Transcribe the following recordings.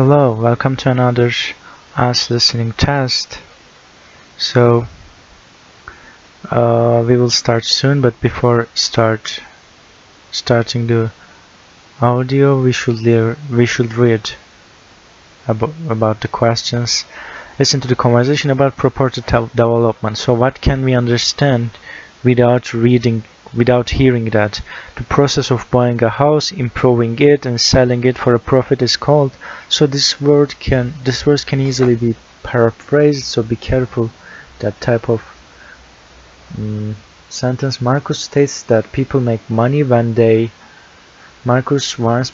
Hello, welcome to another Ask Listening test. So, we will start soon, but before starting the audio, we should read about the questions. Listen to the conversation about property development. So, what can we understand without hearing that? The process of buying a house, improving it, and selling it for a profit is called. So this verse can easily be paraphrased. So be careful that type of sentence. Marcus states that people make money when they. Marcus warns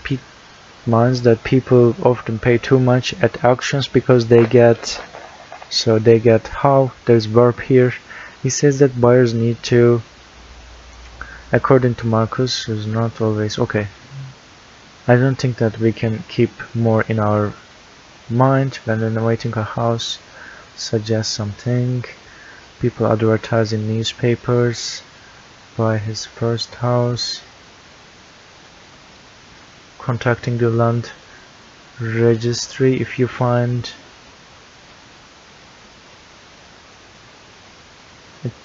that people often pay too much at auctions because they get. So they get how? There's verb here. He says that buyers need to. According to Marcus, is not always okay. I don't think that we can keep more in our mind when renovating a house. Suggest something. People advertise in newspapers. Buy his first house. Contacting the land registry if you find.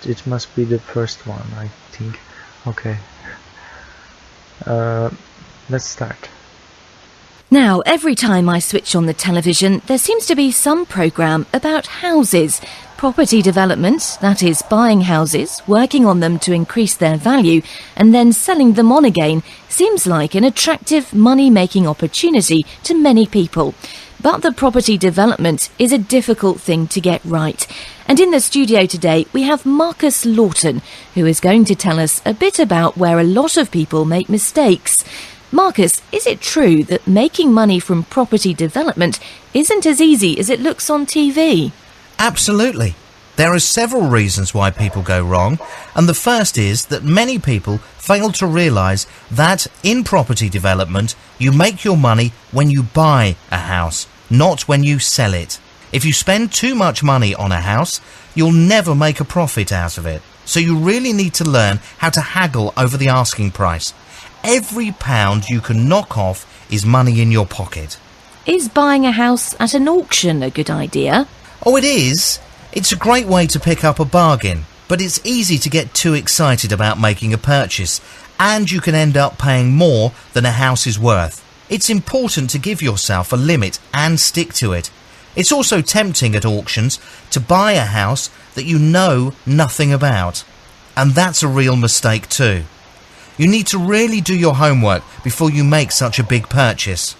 It must be the first one, I think. Okay. Let's start. Now, every time I switch on the television, there seems to be some programme about houses. Property development, that is, buying houses, working on them to increase their value, and then selling them on again, seems like an attractive money-making opportunity to many people. But the property development is a difficult thing to get right. And in the studio today, we have Marcus Lawton, who is going to tell us a bit about where a lot of people make mistakes. Marcus, is it true that making money from property development isn't as easy as it looks on TV? Absolutely. There are several reasons why people go wrong, and the first is that many people fail to realise that in property development you make your money when you buy a house, not when you sell it. If you spend too much money on a house, you'll never make a profit out of it. So you really need to learn how to haggle over the asking price. Every pound you can knock off is money in your pocket. Is buying a house at an auction a good idea? Oh, it is. It's a great way to pick up a bargain, but it's easy to get too excited about making a purchase, and you can end up paying more than a house is worth. It's important to give yourself a limit and stick to it. It's also tempting at auctions to buy a house that you know nothing about, and that's a real mistake too. You need to really do your homework before you make such a big purchase.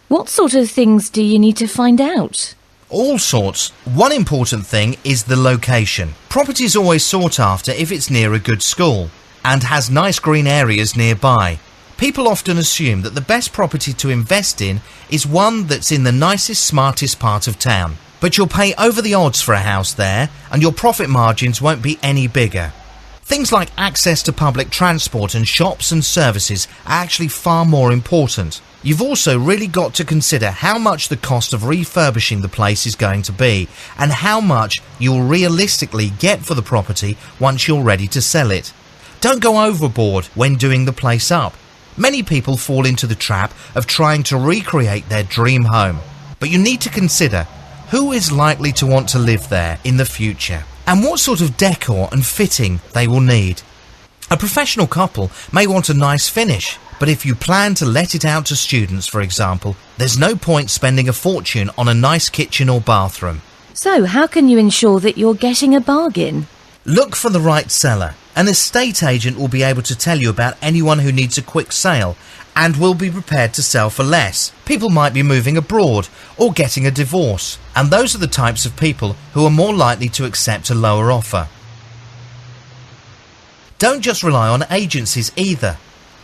What sort of things do you need to find out? All sorts. One important thing is the location. Property is always sought after if it's near a good school and has nice green areas nearby. People often assume that the best property to invest in is one that's in the nicest, smartest part of town. But you'll pay over the odds for a house there, and your profit margins won't be any bigger. Things like access to public transport and shops and services are actually far more important. You've also really got to consider how much the cost of refurbishing the place is going to be and how much you'll realistically get for the property once you're ready to sell it. Don't go overboard when doing the place up. Many people fall into the trap of trying to recreate their dream home, but you need to consider who is likely to want to live there in the future and what sort of decor and fitting they will need. A professional couple may want a nice finish, but if you plan to let it out to students, for example, there's no point spending a fortune on a nice kitchen or bathroom. So how can you ensure that you're getting a bargain? Look for the right seller. An estate agent will be able to tell you about anyone who needs a quick sale and will be prepared to sell for less. People might be moving abroad or getting a divorce, and those are the types of people who are more likely to accept a lower offer. Don't just rely on agencies either.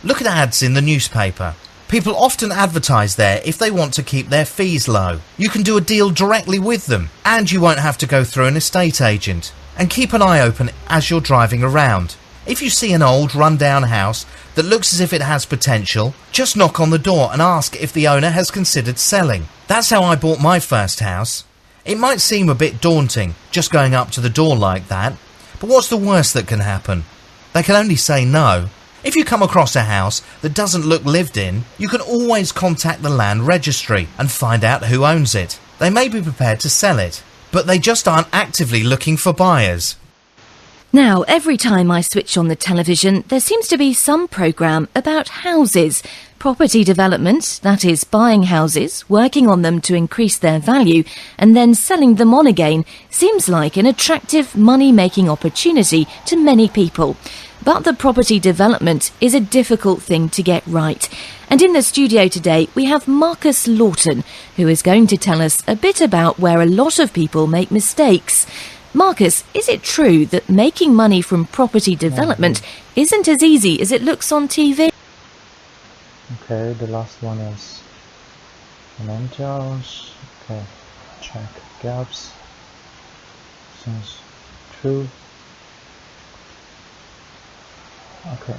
Look at ads in the newspaper. People often advertise there if they want to keep their fees low. You can do a deal directly with them, and you won't have to go through an estate agent. And keep an eye open as you're driving around. If you see an old run-down house that looks as if it has potential, just knock on the door and ask if the owner has considered selling. That's how I bought my first house. It might seem a bit daunting, just going up to the door like that, but what's the worst that can happen? They can only say no. If you come across a house that doesn't look lived in, you can always contact the land registry and find out who owns it. They may be prepared to sell it, but they just aren't actively looking for buyers. Now, every time I switch on the television, there seems to be some programme about houses. Property development, that is buying houses, working on them to increase their value, and then selling them on again, seems like an attractive money-making opportunity to many people. But the property development is a difficult thing to get right. And in the studio today, we have Marcus Lawton, who is going to tell us a bit about where a lot of people make mistakes. Marcus, is it true that making money from property development isn't as easy as it looks on TV? Okay, the last one is financials. Okay, check gaps. Seems true. Okay.